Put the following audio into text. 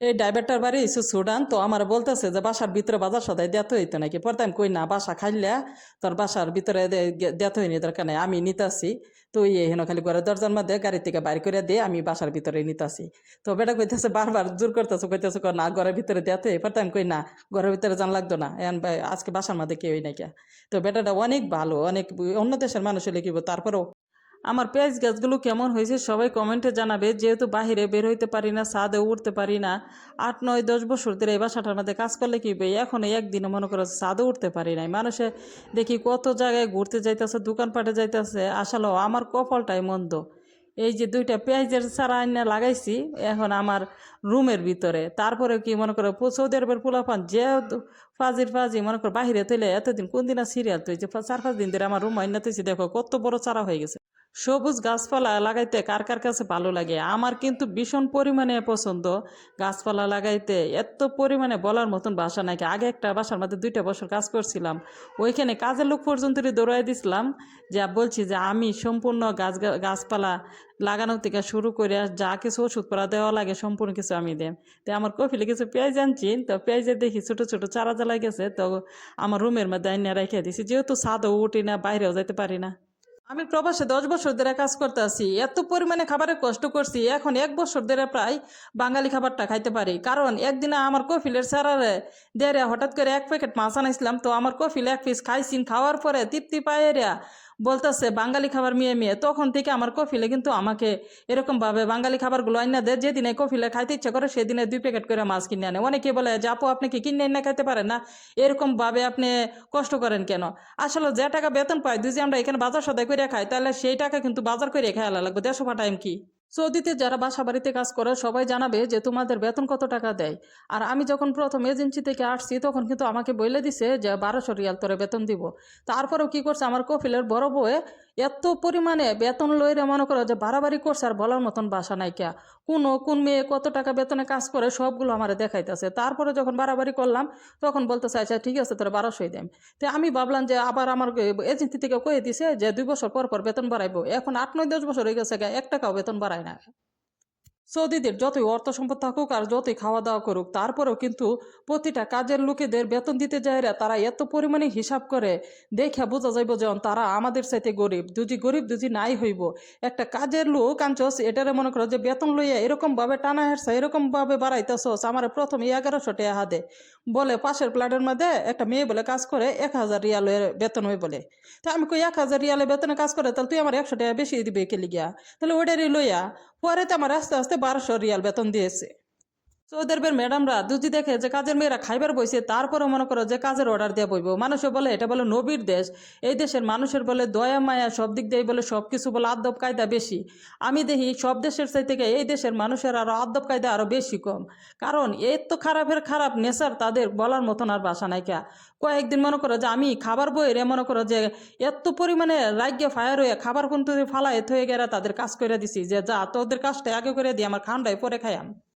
এই ড্রাইভারটার বাড়ি issue Sudan, তো আমার বলতেছে যে বাসার ভিতরে বাজার সদাই দেতে হইতো নাকি। পরে আমি কই না, বাসা খাইলে তোর বাসার ভিতরে দেতে হইনি, দরকার নাই, আমি নিতাছি। তো হেন খালি ঘরের দরজার মধ্যে গাড়ি থেকে বাইর করে দিয়ে আমি বাসার ভিতরে নিতাছি। তো বেটা কইতেছে, বারবার জোর করতেছে, কইতেছে না ঘরের ভিতরে দেতে। পরে আমি কই না, ঘরের ভিতরে জান লাগতো না, এখন আজকে বাসার মধ্যে কেউই নাই কে। তো বেটাটা অনেক ভালো, অনেক অন্য দেশের মানুষ হলে কি বলবো। তারপরেও আমার পেঁয়াজ গাছগুলো কেমন হয়েছে সবাই কমেন্টে জানাবে। যেহেতু বাহিরে বের হইতে পারি না, ছাদে উঠতে পারি না, 8 9 10 বছর ধরে এই বাসাটার মধ্যে কাজ করলে কি হবে, এখন একদিনও মনে করো ছাদে উঠতে পারি নাই। মানুষে দেখি কত জায়গায় ঘুরতে যাইতেছে, দোকানপাটে যাইতেছে, আসলে আমার কপালটাই মন্দ। এই যে 2টা পেঁয়াজের চারা আইনা লাগাইছি এখন আমার রুমের ভিতরে। তারপরে কি মনে করো সৌদি আরবের পোলাপান যে ফাজির ফাজি মনে করো বাহিরে তৈলে এতদিন কোন দিন সিরিয়াল তৈছে 4 5 দিন ধরে আমার রুম আইনা তৈছি, দেখো কত বড় চারা হয়ে গেছে। সবুজ গাছপালা লাগাইতে কার কার কাছে ভালো লাগে, আমার কিন্তু ভীষণ পরিমাণে পছন্দ গাছপালা লাগাইতে। এত পরিমাণে বলার মতন বাসা নাকি। আগে একটা বাসার মধ্যে 2টা বছর কাজ করছিলাম, ওইখানে কাজের লোক পর্যন্ত দৌড়াই দিছিলাম। যে বলছি যে আমি সম্পূর্ণ গাছপালা লাগানো থেকে শুরু করে যা কিছু ওষুধ পড়া দেওয়া লাগে সম্পূর্ণ কিছু আমি দেম। তো আমার কফিলে কিছু পেঁয়াজ আনছি, তো পেঁয়াজের দেখি ছোট ছোট চারা জ্বালাই গেছে, তো আমার রুমের মধ্যে আইনা রেখে দিছি, যেহেতু ছাদও উঠি না, বাইরেও যাইতে পারি না। আমি প্রবাসে 10 বছর ধরে কাজ করতে আছি, এত পরিমাণে খাবারের কষ্ট করছি, এখন 1 বছর ধরে প্রায় বাঙালি খাবারটা খাইতে পারি। কারণ একদিনে আমার কফিলের স্যারারে দেরে হঠাৎ করে 1 প্যাকেট মাছ আনাইছিলাম, তো আমার কফিল 1 পিস খাইছিন, খাওয়ার পরে তৃপ্তি পায়েরা বলতেছে বাঙালি খাবার মিয়ে মিয়ে। তখন থেকে আমার কফিলে কিন্তু আমাকে এরকমভাবে বাঙালি খাবারগুলো আইনা দেয়, যেদিনে কফিলে খাইতে ইচ্ছা করে সেদিনে 2 প্যাকেট করে মাছ কিনে আনে। অনেকে বলে যে আপু আপনি কি কিনে এনে খাইতে পারেন না, এরকমভাবে আপনি কষ্ট করেন কেন। আসলে যে টাকা বেতন পাই, যদি আমরা এখানে বাজার সদাই করে খাই, তাহলে সেই টাকা কিন্তু বাজার করে খাওয়া লাগবে। 150 টাইম কি। সৌদিতে যারা বাসা বাড়িতে কাজ করে সবাই জানাবে যে তোমাদের বেতন কত টাকা দেয়। আর আমি যখন প্রথম এজেন্সি থেকে আসছি তখন কিন্তু আমাকে বলে দিছে যে 1200 রিয়াল তোরে বেতন দিব। তারপরেও কি করছে আমার কফিলের বড় বউয়ে এত পরিমাণে বেতন লইরে মনে করো যে বাড়াবাড়ি করছে, আর বলার মতন বাসা নাইকা। কোন মেয়ে কত টাকা বেতনে কাজ করে সবগুলো আমার দেখাইতেছে। তারপরে যখন বাড়াবাড়ি করলাম তখন বলতেছে আচ্ছা ঠিক আছে তোরা 1200 দেন। তো আমি ভাবলাম যে আবার আমার এজেন্সি থেকে কয়ে দিছে যে 2 বছর পর পর বেতন বাড়াইবো। এখন 8 9 10 বছর হয়ে গেছে, 1 টাকাও বেতন বাড়ায় না। সৌদিদের যতই অর্থ সম্পদ থাকুক আর যতই খাওয়া দাওয়া করুক, তারপরেও কিন্তু প্রতিটা কাজের লোকেদের বেতন দিতে যায়রা তারা এত পরিমাণে হিসাব করে, দেখে বোঝা যাইব যেমন তারা আমাদের চাইতে গরিব দুজি নাই হইব। একটা কাজের লোক আনছস, এটারে মনে করো যে বেতন লইয়া এরকমভাবে টানা হেরছা, এরকমভাবে বাড়াইতেছস। আমার প্রথমে 1100 টাকা হাতে বলে পাশের প্লাটের মধ্যে একটা মেয়ে বলে কাজ করে 1000 রিয়ালের বেতন হই বলে। তা আমি কই 1000 রিয়ালের বেতনে কাজ করে, তাহলে তুই আমার 100 টাকা বেশি দিবে কে লিগিয়া, তাহলে ওইটারই লইয়া। পরে তো আমার আস্তে আস্তে 1200 রিয়াল বেতন দিয়েছে। সৌদি আরবের ম্যাডামরা যদি দেখে যে কাজের মেয়েরা খাইবার বইছে, তারপরে মনে করো যে কাজের অর্ডার দিয়ে বইব। মানুষে বলে এটা বলে নবীর দেশ, এই দেশের মানুষের বলে দয়া মায়া সব দিক দিয়ে বলে সব কিছু বলে আদব কায়দা বেশি। আমি দেখি সব দেশের চাই থেকে এই দেশের মানুষের আরও আদব কায়দা আরও বেশি কম। কারণ এই তো খারাপ নেচার তাদের বলার মতন আর বাসা নাইকা। কয়েকদিন মনে করো যে আমি খাবার বইরে মনে করো যে এত পরিমাণে রাগ্যে ফায়ার হয়ে খাবার কিন্তু ফালায় হয়ে গেলে তাদের কাজ করে দিছি যে যা তোদের কাজটা আগে করে দিই, আমার খান্ডায় পরে খাইয়াম।